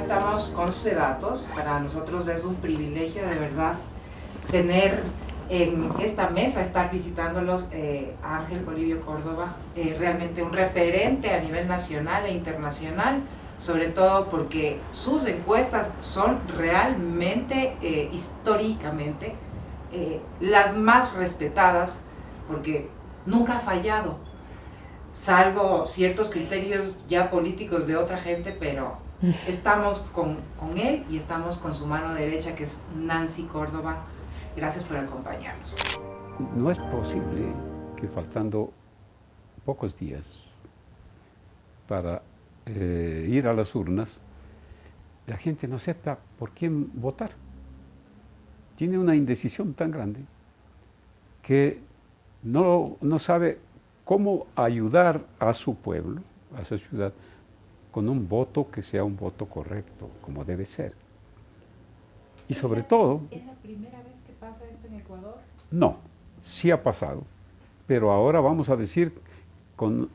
estamos con Sedatos. Para nosotros es un privilegio de verdad tener en esta mesa, estar visitándolos a Ángel Polibio Córdoba, realmente un referente a nivel nacional e internacional, sobre todo porque sus encuestas son realmente, históricamente, las más respetadas, porque nunca ha fallado, salvo ciertos criterios ya políticos de otra gente, pero estamos con él y estamos con su mano derecha, que es Nancy Córdoba. Gracias por acompañarnos. No es posible que faltando pocos días para ir a las urnas, la gente no sepa por quién votar. Tiene una indecisión tan grande que no sabe cómo ayudar a su pueblo, a su ciudad, con un voto que sea un voto correcto, como debe ser. Y sobre todo... ¿Es la primera vez que pasa esto en Ecuador? No, sí ha pasado, pero ahora vamos a decir con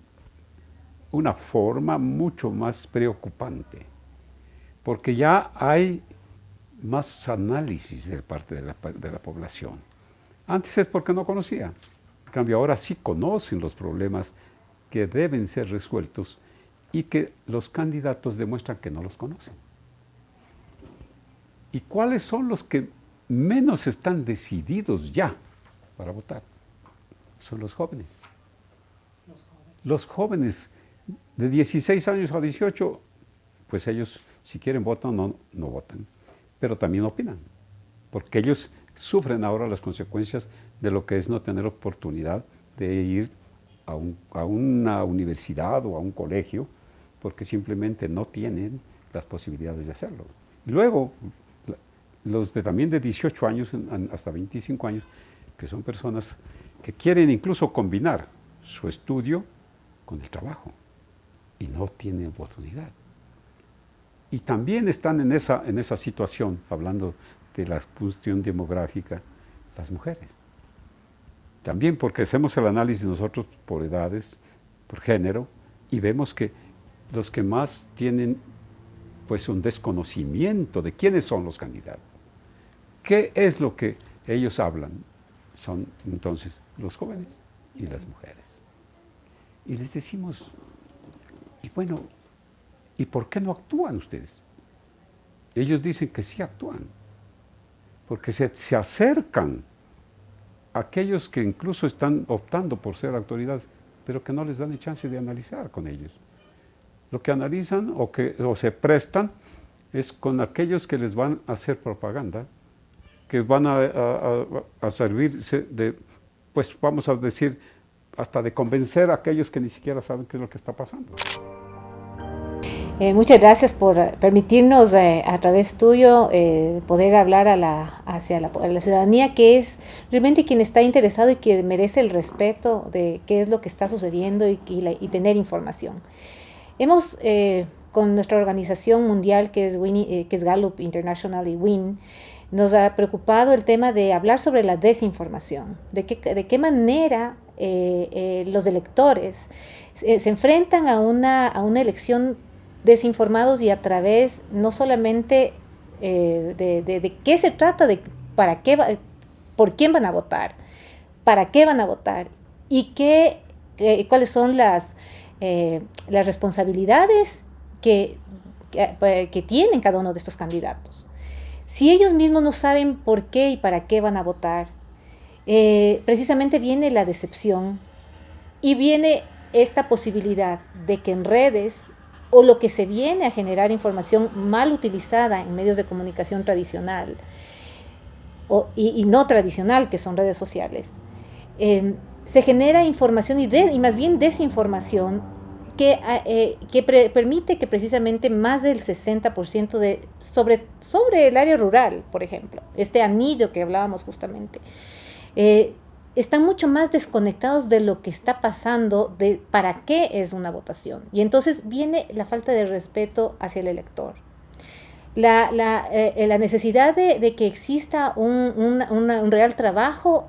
una forma mucho más preocupante, porque ya hay más análisis de parte de la población. Antes es porque no conocía, en cambio ahora sí conocen los problemas que deben ser resueltos y que los candidatos demuestran que no los conocen. ¿Y cuáles son los que menos están decididos ya para votar? Son los jóvenes. Los jóvenes de 16 años a 18, pues ellos si quieren votan o no votan, pero también opinan, porque ellos sufren ahora las consecuencias de lo que es no tener oportunidad de ir a una universidad o a un colegio, porque simplemente no tienen las posibilidades de hacerlo. Luego, los también de 18 años hasta 25 años, que son personas que quieren incluso combinar su estudio con el trabajo y no tienen oportunidad. Y también están en esa situación, hablando de la cuestión demográfica, las mujeres. También porque hacemos el análisis nosotros por edades, por género, y vemos que los que más tienen pues un desconocimiento de quiénes son los candidatos. ¿Qué es lo que ellos hablan? Son entonces los jóvenes y las mujeres. Y les decimos, y bueno, ¿y por qué no actúan ustedes? Ellos dicen que sí actúan, porque se acercan a aquellos que incluso están optando por ser autoridades, pero que no les dan el chance de analizar con ellos. Lo que analizan o se prestan es con aquellos que les van a hacer propaganda, que van a servirse de, pues vamos a decir, hasta de convencer a aquellos que ni siquiera saben qué es lo que está pasando. Muchas gracias por permitirnos a través tuyo poder hablar hacia la ciudadanía, que es realmente quien está interesado y que merece el respeto de qué es lo que está sucediendo y tener información. Hemos, con nuestra organización mundial que es Gallup International y WIN, nos ha preocupado el tema de hablar sobre la desinformación, de qué manera los electores se enfrentan a una elección desinformados y a través no solamente de qué se trata, de por quién van a votar, para qué van a votar y cuáles son las responsabilidades que tienen cada uno de estos candidatos. Si ellos mismos no saben por qué y para qué van a votar, precisamente viene la decepción y viene esta posibilidad de que en redes o lo que se viene a generar información mal utilizada en medios de comunicación tradicional y no tradicional, que son redes sociales, se genera información y más bien desinformación que permite que precisamente más del 60% sobre el área rural, por ejemplo, este anillo que hablábamos justamente, están mucho más desconectados de lo que está pasando, de para qué es una votación. Y entonces viene la falta de respeto hacia el elector. la necesidad de que exista un real trabajo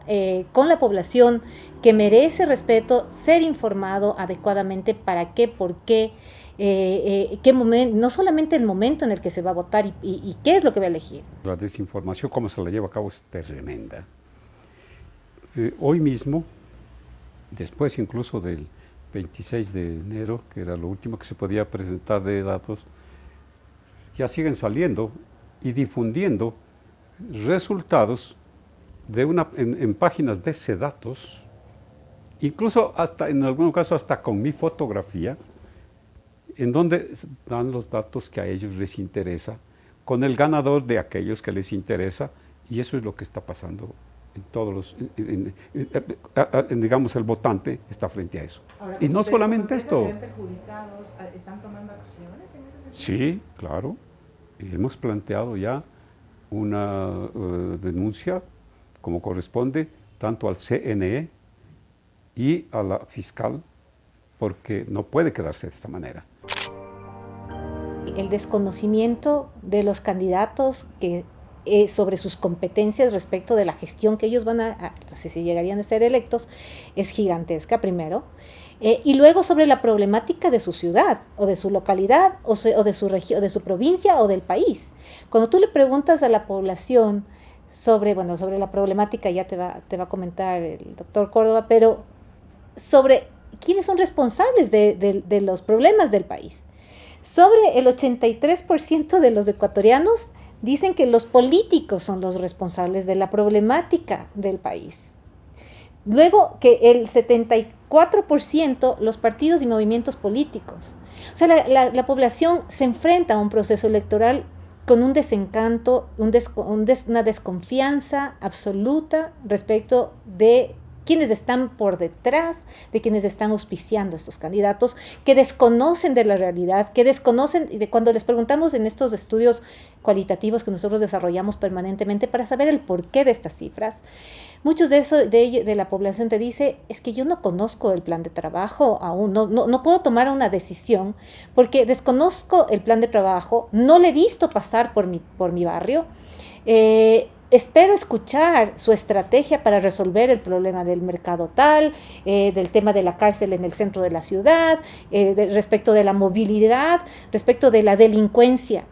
con la población que merece respeto, ser informado adecuadamente para qué, por qué, qué momento, no solamente el momento en el que se va a votar y qué es lo que va a elegir. La desinformación, cómo se la lleva a cabo, es tremenda. Hoy mismo, después incluso del 26 de enero, que era lo último que se podía presentar de datos, ya siguen saliendo y difundiendo resultados de en páginas de Sedatos, incluso hasta en algunos casos hasta con mi fotografía, en donde dan los datos que a ellos les interesa, con el ganador de aquellos que les interesa, y eso es lo que está pasando en todos los, digamos, el votante está frente a eso. Ahora, y no solamente esto. ¿Se ven perjudicados? ¿Están tomando acciones en ese sentido? Sí, claro. Hemos planteado ya una denuncia, como corresponde, tanto al CNE y a la fiscal, porque no puede quedarse de esta manera. El desconocimiento de los candidatos que sobre sus competencias respecto de la gestión que ellos van si llegarían a ser electos, es gigantesca primero, y luego sobre la problemática de su ciudad, o de su localidad, o de su región, de su provincia, o del país. Cuando tú le preguntas a la población sobre la problemática, ya te va a comentar el doctor Córdoba, pero sobre quiénes son responsables de los problemas del país. Sobre el 83% de los ecuatorianos dicen que los políticos son los responsables de la problemática del país. Luego que el 74% los partidos y movimientos políticos. O sea, la población se enfrenta a un proceso electoral con un desencanto, una desconfianza absoluta respecto de quienes están por detrás, de quienes están auspiciando estos candidatos, que desconocen de la realidad, que desconocen, de cuando les preguntamos en estos estudios cualitativos que nosotros desarrollamos permanentemente para saber el porqué de estas cifras, muchos de la población te dice, es que yo no conozco el plan de trabajo aún, no puedo tomar una decisión porque desconozco el plan de trabajo, no le he visto pasar por mi barrio, espero escuchar su estrategia para resolver el problema del mercado tal, del tema de la cárcel en el centro de la ciudad, respecto de la movilidad, respecto de la delincuencia.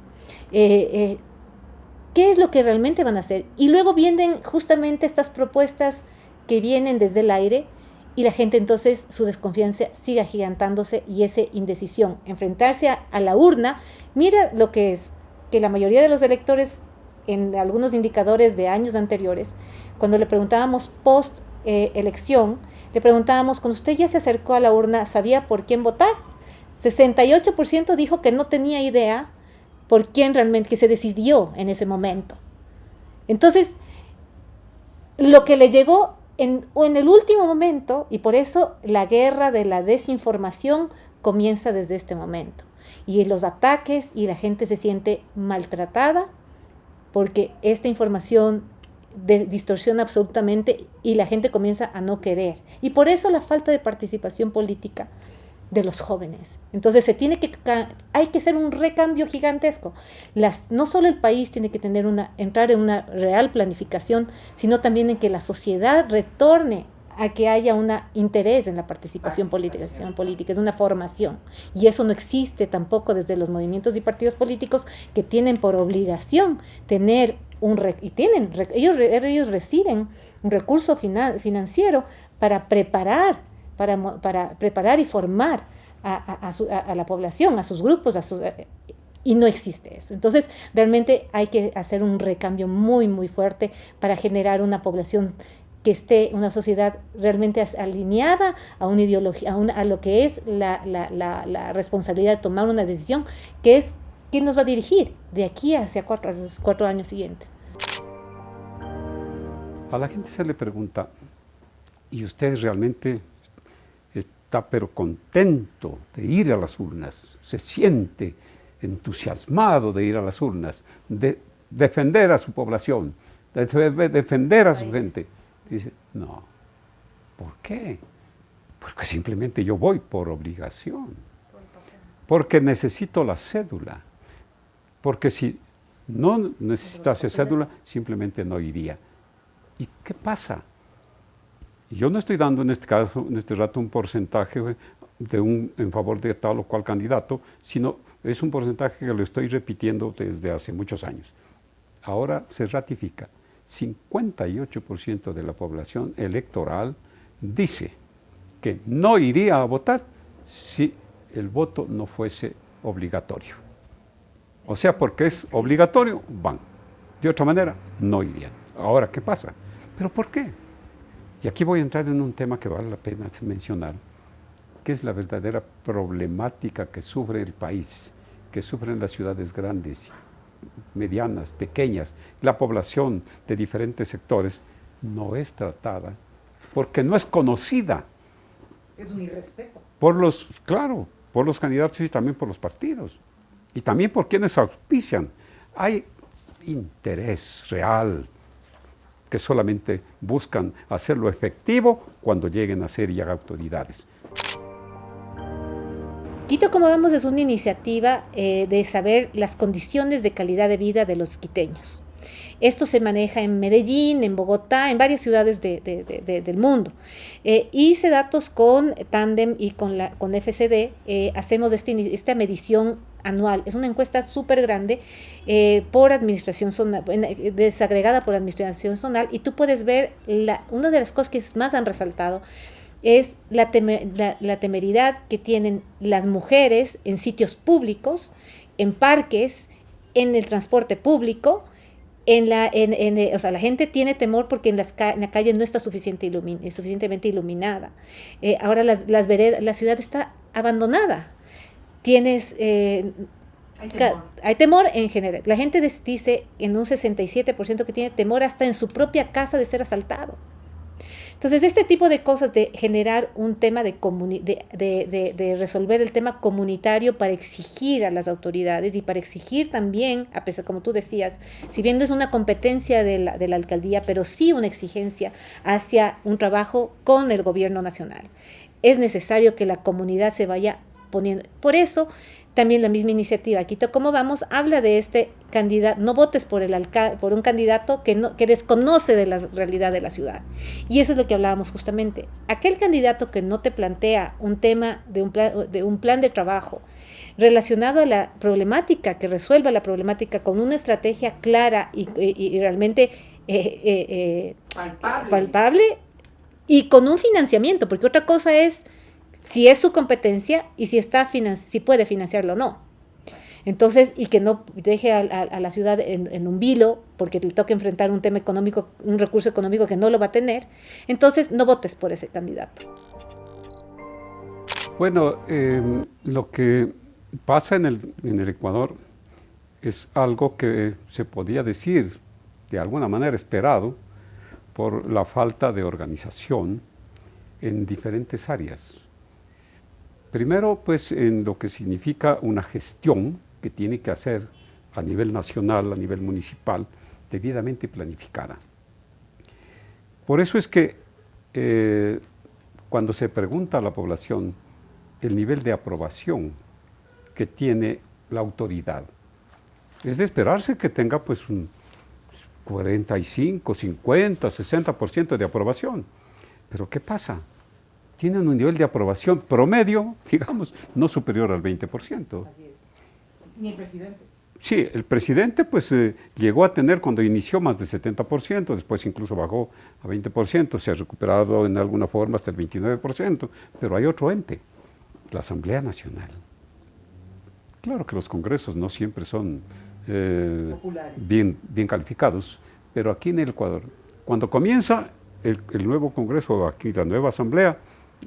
¿Qué es lo que realmente van a hacer? Y luego vienen justamente estas propuestas que vienen desde el aire y la gente entonces su desconfianza sigue agigantándose y esa indecisión, enfrentarse a la urna. Mira lo que es que la mayoría de los electores en algunos indicadores de años anteriores, cuando le preguntábamos post elección, le preguntábamos, cuando usted ya se acercó a la urna, ¿sabía por quién votar? 68% dijo que no tenía idea por quién realmente, que se decidió en ese momento. Entonces, lo que le llegó en el último momento, y por eso la guerra de la desinformación comienza desde este momento. Y los ataques, y la gente se siente maltratada, porque esta información distorsiona absolutamente y la gente comienza a no querer. Y por eso la falta de participación política de los jóvenes. Entonces hay que hacer un recambio gigantesco. No solo el país tiene que entrar en una real planificación, sino también en que la sociedad retorne a que haya un interés en la participación política, es una formación. Y eso no existe tampoco desde los movimientos y partidos políticos que tienen por obligación tener ellos reciben un recurso financiero para preparar y formar a la población, a sus grupos, y no existe eso. Entonces, realmente hay que hacer un recambio muy, muy fuerte para generar una población que esté una sociedad realmente alineada a una ideología, a lo que es la responsabilidad de tomar una decisión, que es quién nos va a dirigir de aquí hacia los 4 años siguientes. A la gente se le pregunta, ¿y usted realmente está pero contento de ir a las urnas? ¿Se siente entusiasmado de ir a las urnas, de defender a su población, de defender a su gente? Dice, no. ¿Por qué? Porque simplemente yo voy por obligación. Porque necesito la cédula. Porque si no necesitase cédula, simplemente no iría. ¿Y qué pasa? Yo no estoy dando en este caso, en este rato, un porcentaje en favor de tal o cual candidato, sino es un porcentaje que lo estoy repitiendo desde hace muchos años. Ahora se ratifica. 58% de la población electoral dice que no iría a votar si el voto no fuese obligatorio. O sea, porque es obligatorio, van. De otra manera, no irían. Ahora, ¿qué pasa? ¿Pero por qué? Y aquí voy a entrar en un tema que vale la pena mencionar, que es la verdadera problemática que sufre el país, que sufren las ciudades grandes, medianas, pequeñas. La población de diferentes sectores no es tratada porque no es conocida. Es un irrespeto. Claro, por los candidatos y también por los partidos. Y también por quienes auspician. Hay interés real que solamente buscan hacerlo efectivo cuando lleguen a ser ya autoridades. Quito Cómo Vamos es una iniciativa de saber las condiciones de calidad de vida de los quiteños. Esto se maneja en Medellín, en Bogotá, en varias ciudades del mundo. Hice datos con Tandem y con FCD. Hacemos esta medición anual. Es una encuesta súper grande por administración zonal, desagregada por administración zonal, y tú puedes ver, una de las cosas que más han resaltado es la temeridad que tienen las mujeres en sitios públicos, en parques, en el transporte público. O sea, la gente tiene temor porque en la calle no está suficientemente iluminada. Ahora la ciudad está abandonada. Hay temor en general. La gente dice en un 67% que tiene temor hasta en su propia casa de ser asaltado. Entonces, este tipo de cosas, de generar un tema de resolver el tema comunitario para exigir a las autoridades y para exigir también, a pesar, como tú decías, si bien no es una competencia de la alcaldía, pero sí una exigencia hacia un trabajo con el gobierno nacional. Es necesario que la comunidad se vaya poniendo. Por eso, también la misma iniciativa Quito Cómo Vamos habla de este candidato. No votes por un candidato que desconoce de la realidad de la ciudad. Y eso es lo que hablábamos justamente. Aquel candidato que no te plantea un tema de un plan de trabajo relacionado a la problemática, que resuelva la problemática con una estrategia clara y realmente palpable, y con un financiamiento, porque otra cosa es si es su competencia y si puede financiarlo o no. Entonces, y que no deje a la ciudad en un vilo porque le toca enfrentar un tema económico, un recurso económico que no lo va a tener. Entonces, no votes por ese candidato. Bueno, lo que pasa en el Ecuador es algo que se podía decir, de alguna manera esperado, por la falta de organización en diferentes áreas. Primero, pues, en lo que significa una gestión que tiene que hacer a nivel nacional, a nivel municipal, debidamente planificada. Por eso es que cuando se pregunta a la población el nivel de aprobación que tiene la autoridad, es de esperarse que tenga pues un 45, 50, 60% de aprobación. Pero ¿qué pasa? Tienen un nivel de aprobación promedio, digamos, no superior al 20%. Así es. Ni el presidente. Sí, el presidente pues llegó a tener cuando inició más de 70%, después incluso bajó a 20%, se ha recuperado en alguna forma hasta el 29%, pero hay otro ente, la Asamblea Nacional. Claro que los congresos no siempre son bien calificados, pero aquí en el Ecuador, cuando comienza el nuevo congreso, aquí la nueva asamblea,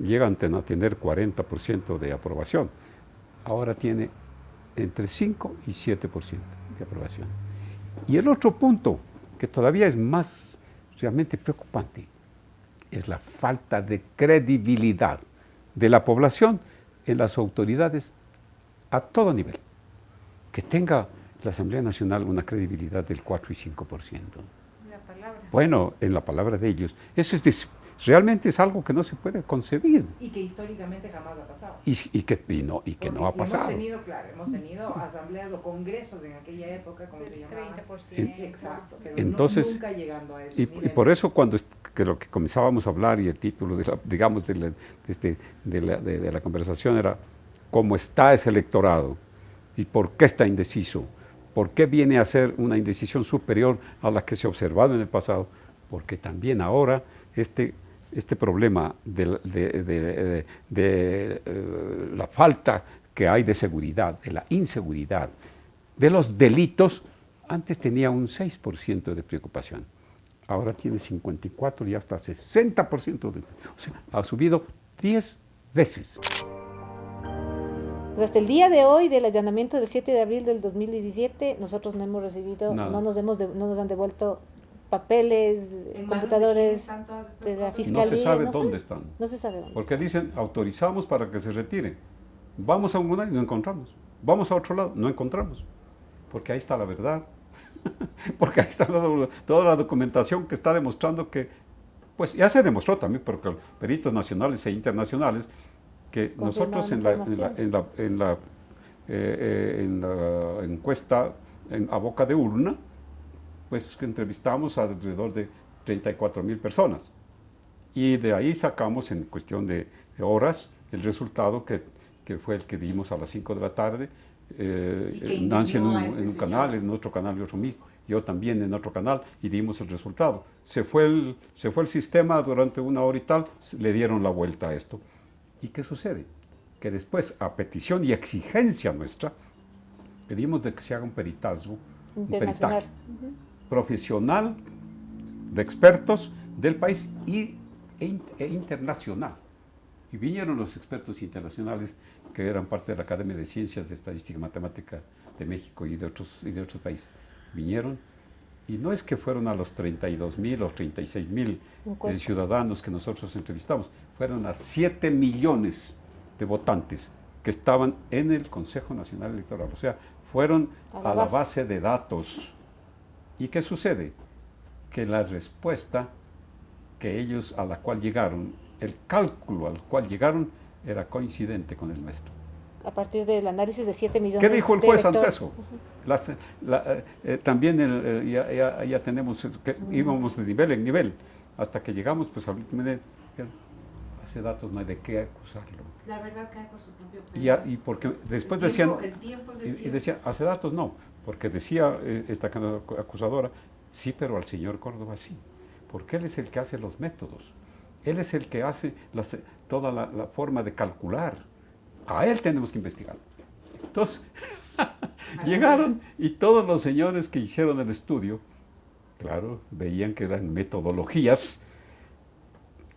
llegan a tener 40% de aprobación. Ahora tiene entre 5 y 7% de aprobación. Y el otro punto, que todavía es más realmente preocupante, es la falta de credibilidad de la población en las autoridades a todo nivel. Que tenga la Asamblea Nacional una credibilidad del 4 y 5%. La palabra. Bueno, en la palabra de ellos. Eso es Realmente es algo que no se puede concebir. Y que históricamente jamás ha pasado. Y que no ha pasado. Hemos tenido asambleas o congresos en aquella época, como se llamaba. 30%. Exacto, pero Entonces, nunca llegando a esos y niveles. por eso que lo que comenzábamos a hablar y el título de la conversación era ¿cómo está ese electorado? ¿Y por qué está indeciso? ¿Por qué viene a ser una indecisión superior a la que se ha observado en el pasado? Porque también ahora este problema de la falta que hay de seguridad, de la inseguridad, de los delitos, antes tenía un 6% de preocupación. Ahora tiene 54 y hasta 60%. O sea, ha subido 10 veces. Hasta el día de hoy, del allanamiento del 7 de abril del 2017, nosotros no hemos recibido, Nada. no nos han devuelto papeles, ¿En manos de quién computadores están todas estas de la cosas? fiscalía. No se sabe dónde están. No se sabe dónde Porque dicen, autorizamos para que se retire. Vamos a un lugar y no encontramos. Vamos a otro lado, no encontramos. Porque ahí está la verdad. Porque ahí está toda la documentación que está demostrando que, pues ya se demostró también por peritos nacionales e internacionales, que nosotros en la encuesta a boca de urna, pues que entrevistamos a alrededor de 34,000 personas. Y de ahí sacamos en cuestión de horas el resultado que fue el que dimos a las 5 de la tarde, Nancy en un canal, en otro canal y otro mío, yo también en otro canal, y dimos el resultado. Se fue el sistema durante una hora y tal, le dieron la vuelta a esto. ¿Y qué sucede? Que después, a petición y exigencia nuestra, pedimos de que se haga un peritaje profesional de expertos del país e internacional. Y vinieron los expertos internacionales que eran parte de la Academia de Ciencias de Estadística y Matemática de México y de otros países. Vinieron y no es que fueron a los 32,000 o 36,000 ciudadanos que nosotros entrevistamos, fueron a 7 millones de votantes que estaban en el Consejo Nacional Electoral. O sea, fueron a la base de datos. ¿Y qué sucede? Que la respuesta que ellos a la cual llegaron, el cálculo al cual llegaron, era coincidente con el nuestro. A partir del análisis de 7 millones ¿Qué dijo el juez ante electores? eso? También ya tenemos, que íbamos de nivel en nivel, hasta que llegamos, pues hace datos no hay de qué acusarlo. La verdad cae por su propio peso. Y porque después El tiempo decían, y decía, hace datos no, porque decía esta acusadora, sí, pero al señor Córdoba sí, porque él es el que hace los métodos, él es el que hace toda la forma de calcular, a él tenemos que investigar. Entonces, llegaron y todos los señores que hicieron el estudio, claro, veían que eran metodologías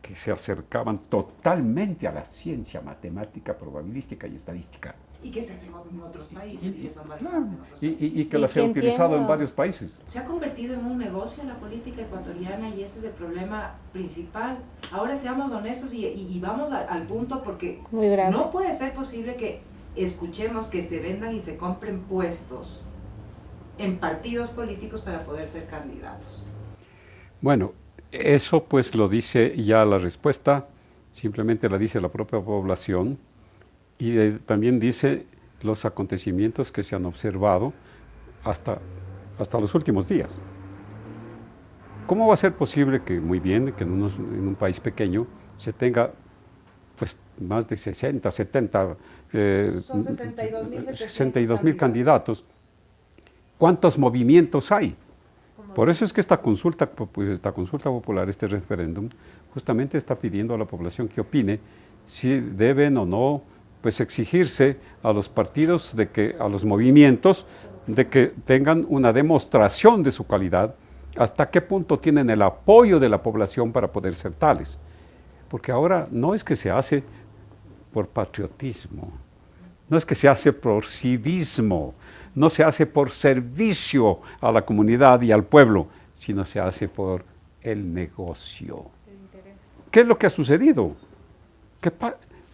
que se acercaban totalmente a la ciencia matemática, probabilística y estadística. Y que se hacen en otros países y que son validadas en otros países. Y que Y las he que utilizado entiendo. en varios países. Se ha convertido en un negocio la política ecuatoriana y ese es el problema principal. Ahora seamos honestos y vamos al punto, porque Muy grave. no puede ser posible que escuchemos que se vendan y se compren puestos en partidos políticos para poder ser candidatos. Bueno, eso pues lo dice ya la respuesta, simplemente la dice la propia población y también dice los acontecimientos que se han observado hasta los últimos días. ¿Cómo va a ser posible que, muy bien, que en un país pequeño se tenga pues más de 60, 70, Son 62,700 62,000 candidatos? ¿Cuántos movimientos hay? Por eso es que esta consulta popular, este referéndum, justamente está pidiendo a la población que opine si deben o no pues exigirse a los partidos, a los movimientos, de que tengan una demostración de su calidad, hasta qué punto tienen el apoyo de la población para poder ser tales. Porque ahora no es que se hace por patriotismo, no es que se hace por civismo, no se hace por servicio a la comunidad y al pueblo, sino se hace por el negocio. ¿Qué es lo que ha sucedido?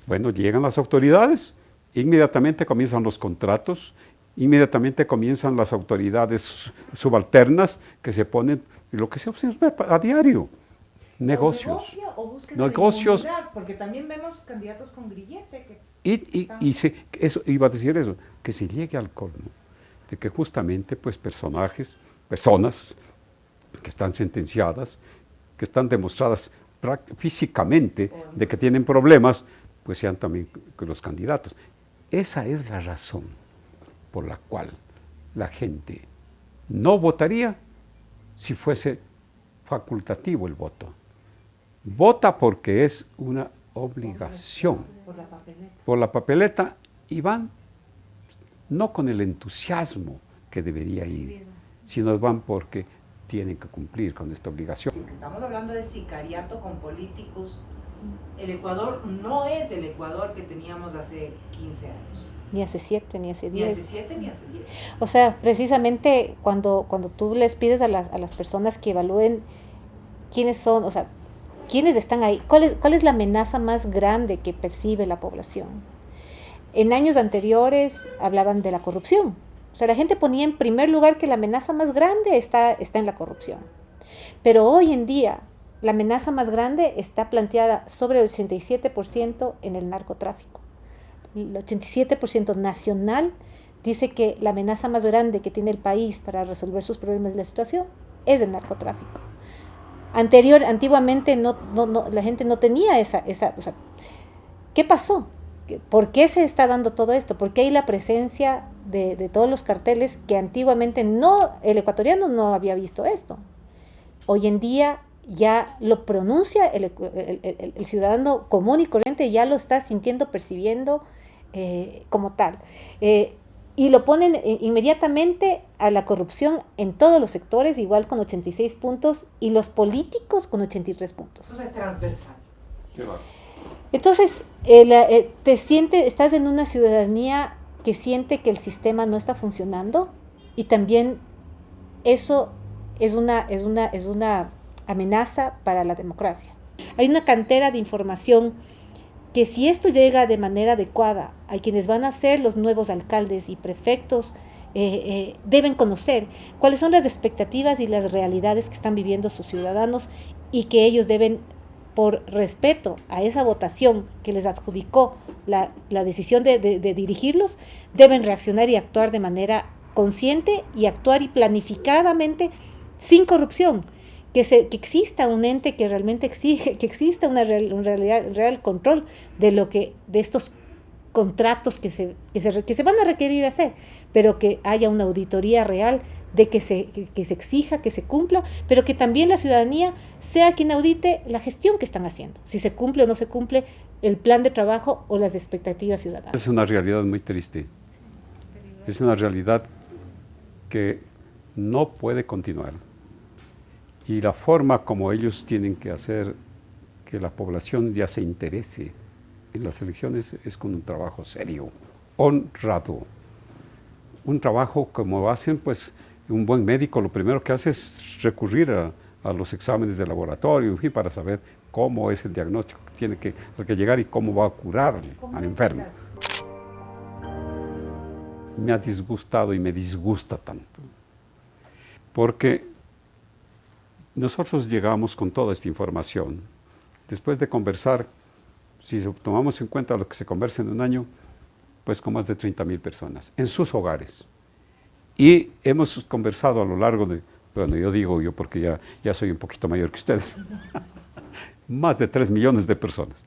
Bueno, llegan las autoridades, inmediatamente comienzan los contratos, inmediatamente comienzan las autoridades subalternas que se ponen, lo que se observa a diario. negocios. O búsqueda Negocios. de inmunidad, porque también vemos candidatos con grillete. Eso, iba a decir eso, que se llegue al colmo, de que justamente pues personas que están sentenciadas, que están demostradas físicamente de que tienen problemas, pues sean también los candidatos. Esa es la razón por la cual la gente no votaría si fuese facultativo el voto. Vota porque es una obligación. Por la papeleta y van no con el entusiasmo que debería ir, sino van porque tienen que cumplir con esta obligación. Si es que estamos hablando de sicariato con políticos, el Ecuador no es el Ecuador que teníamos hace 15 años. Ni hace 7, ni hace 10. Ni hace 7, ni hace 10. O sea, precisamente cuando tú les pides a las personas que evalúen quiénes son, o sea, quiénes están ahí, cuál es la amenaza más grande que percibe la población. En años anteriores hablaban de la corrupción. O sea, la gente ponía en primer lugar que la amenaza más grande está en la corrupción. Pero hoy en día, la amenaza más grande está planteada sobre el 87% en el narcotráfico. El 87% nacional dice que la amenaza más grande que tiene el país para resolver sus problemas de la situación es el narcotráfico. Antiguamente la gente no tenía esa o sea, ¿qué pasó? ¿Por qué se está dando todo esto? ¿Por qué hay la presencia de todos los carteles que antiguamente el ecuatoriano no había visto esto? Hoy en día ya lo pronuncia el ciudadano común y corriente, ya lo está sintiendo, percibiendo como tal. Y lo ponen inmediatamente a la corrupción en todos los sectores, igual con 86 puntos, y los políticos con 83 puntos. Entonces es transversal. Qué va. Entonces, estás en una ciudadanía que siente que el sistema no está funcionando, y también eso es una amenaza para la democracia. Hay una cantera de información que, si esto llega de manera adecuada a quienes van a ser los nuevos alcaldes y prefectos, deben conocer cuáles son las expectativas y las realidades que están viviendo sus ciudadanos, y que ellos deben, por respeto a esa votación que les adjudicó la decisión de dirigirlos, deben reaccionar y actuar de manera consciente, y actuar y planificadamente, sin corrupción. Que exista un ente que realmente exige, que exista un real control de estos contratos que se van a requerir hacer, pero que haya una auditoría real de que se exija, que se cumpla, pero que también la ciudadanía sea quien audite la gestión que están haciendo, si se cumple o no se cumple el plan de trabajo o las expectativas ciudadanas. Es una realidad muy triste. Es una realidad que no puede continuar. Y la forma como ellos tienen que hacer que la población ya se interese en las elecciones es con un trabajo serio, honrado. Un trabajo como hacen, pues, un buen médico, lo primero que hace es recurrir a los exámenes de laboratorio, en fin, para saber cómo es el diagnóstico que tiene que llegar y cómo va a curar al enfermo. Me ha disgustado y me disgusta tanto, porque nosotros llegamos con toda esta información, después de conversar, si tomamos en cuenta lo que se conversa en un año, pues con más de 30,000 personas, en sus hogares. Y hemos conversado a lo largo de, bueno, yo porque ya soy un poquito mayor que ustedes, más de 3 millones de personas.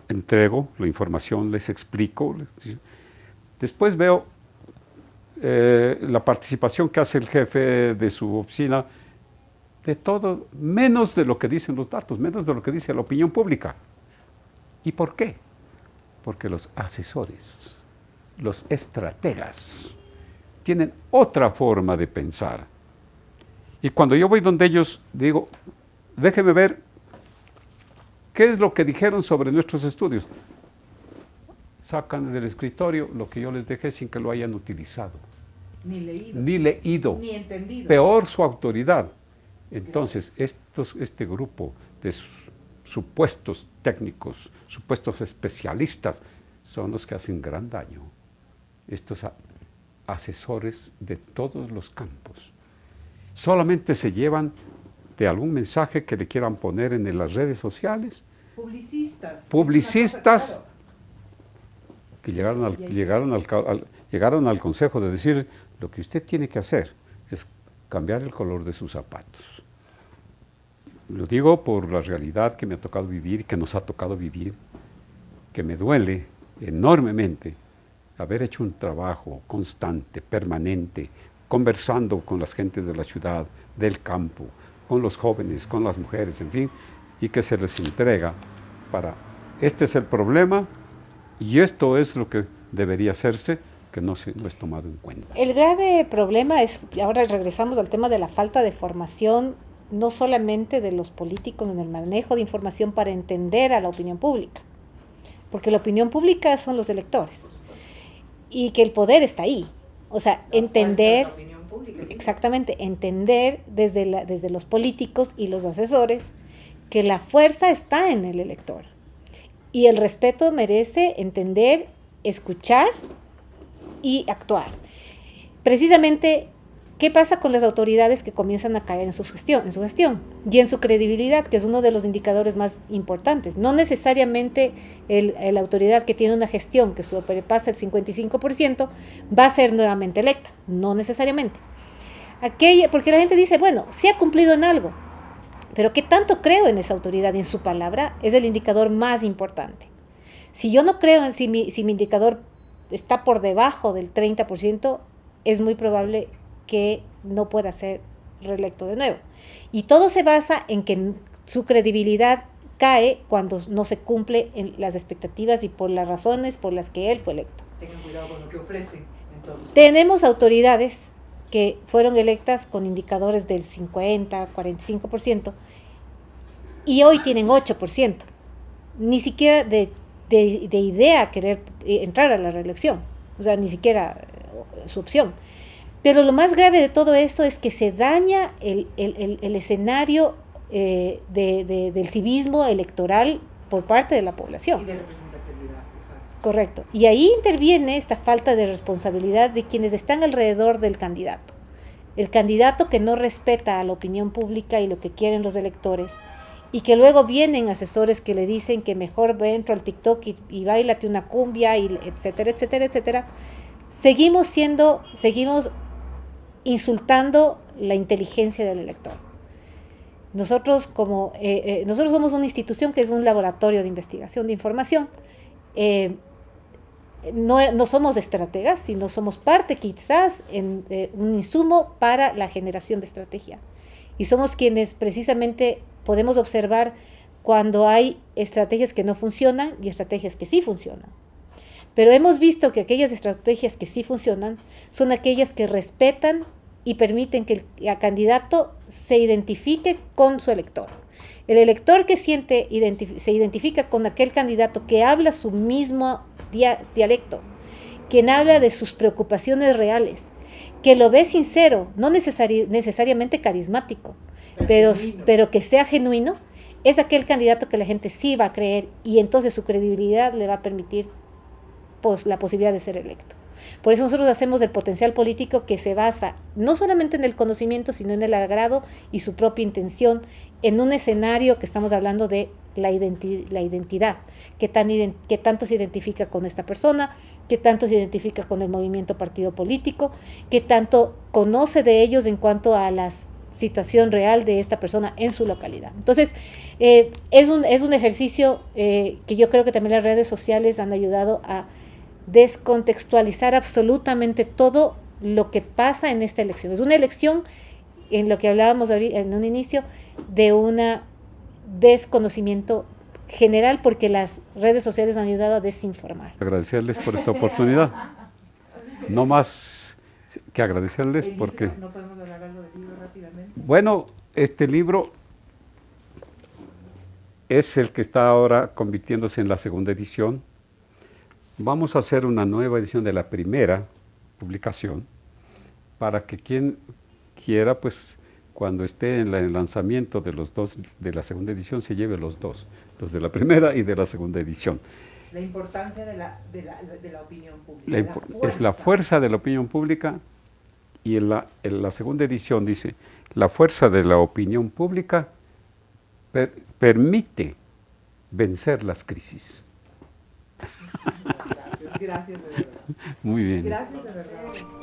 Entrego la información, les explico, después veo la participación que hace el jefe de su oficina, de todo, menos de lo que dicen los datos, menos de lo que dice la opinión pública. ¿Y por qué? Porque los asesores, los estrategas, tienen otra forma de pensar. Y cuando yo voy donde ellos, digo, déjeme ver qué es lo que dijeron sobre nuestros estudios. Sacan del escritorio lo que yo les dejé sin que lo hayan utilizado. Ni leído. Ni entendido. Peor su autoridad. Entonces, este grupo de supuestos técnicos, supuestos especialistas, son los que hacen gran daño. Estos asesores de todos los campos. Solamente se llevan de algún mensaje que le quieran poner en las redes sociales. Publicistas. Publicistas que llegaron al consejo de decir, lo que usted tiene que hacer es cambiar el color de sus zapatos. Lo digo por la realidad que me ha tocado vivir, que nos ha tocado vivir, que me duele enormemente haber hecho un trabajo constante, permanente, conversando con las gentes de la ciudad, del campo, con los jóvenes, con las mujeres, en fin, y que se les entrega para, este es el problema y esto es lo que debería hacerse, que no es tomado en cuenta. El grave problema es, y ahora regresamos al tema de la falta de formación, no solamente de los políticos en el manejo de información para entender a la opinión pública, porque la opinión pública son los electores, y que el poder está ahí. O sea, entender, exactamente, entender desde los políticos y los asesores que la fuerza está en el elector. Y el respeto merece entender, escuchar y actuar. Precisamente, ¿qué pasa con las autoridades que comienzan a caer en su gestión y en su credibilidad, que es uno de los indicadores más importantes? No necesariamente la autoridad que tiene una gestión que sobrepasa el 55% va a ser nuevamente electa, no necesariamente. Porque la gente dice, bueno, sí ha cumplido en algo, pero ¿qué tanto creo en esa autoridad y en su palabra? Es el indicador más importante. Si yo no creo si mi indicador está por debajo del 30%, es muy probable que no pueda ser reelecto de nuevo. Y todo se basa en que su credibilidad cae cuando no se cumple en las expectativas y por las razones por las que él fue electo. Tengan cuidado con lo que ofrecen, entonces. Tenemos autoridades que fueron electas con indicadores del 50, 45%, y hoy tienen 8%. Ni siquiera de idea querer entrar a la reelección, o sea, ni siquiera su opción. Pero lo más grave de todo eso es que se daña el escenario del civismo electoral por parte de la población. Y de representatividad, exacto. Correcto. Y ahí interviene esta falta de responsabilidad de quienes están alrededor del candidato. El candidato que no respeta a la opinión pública y lo que quieren los electores, y que luego vienen asesores que le dicen que mejor entro al TikTok y báilate una cumbia, y etcétera, etcétera, etcétera. Seguimos insultando la inteligencia del elector. Nosotros somos una institución que es un laboratorio de investigación de información. No somos estrategas, sino somos parte quizás en un insumo para la generación de estrategia. Y somos quienes precisamente podemos observar cuando hay estrategias que no funcionan y estrategias que sí funcionan. Pero hemos visto que aquellas estrategias que sí funcionan son aquellas que respetan y permiten que el candidato se identifique con su elector. El elector que se identifica con aquel candidato que habla su mismo dialecto, quien habla de sus preocupaciones reales, que lo ve sincero, no necesariamente carismático, pero que sea genuino, es aquel candidato que la gente sí va a creer, y entonces su credibilidad le va a permitir la posibilidad de ser electo. Por eso nosotros hacemos el potencial político, que se basa no solamente en el conocimiento, sino en el agrado y su propia intención, en un escenario que estamos hablando de la identidad, qué tanto se identifica con esta persona, qué tanto se identifica con el movimiento partido político, qué tanto conoce de ellos en cuanto a la situación real de esta persona en su localidad. Entonces, es un ejercicio que yo creo que también las redes sociales han ayudado a descontextualizar absolutamente todo lo que pasa en esta elección. Es una elección, en lo que hablábamos en un inicio, de un desconocimiento general, porque las redes sociales han ayudado a desinformar. Agradecerles por esta oportunidad. No más que agradecerles porque... ¿No podemos hablar algo del libro rápidamente? Bueno, este libro es el que está ahora convirtiéndose en la segunda edición. Vamos a hacer una nueva edición de la primera publicación para que quien quiera, pues cuando esté en el lanzamiento de los dos, de la segunda edición, se lleve los dos, los de la primera y de la segunda edición. La importancia de la opinión pública. Es la fuerza de la opinión pública, y en la segunda edición dice, la fuerza de la opinión pública permite vencer las crisis. Gracias de verdad. Muy bien. Gracias de verdad.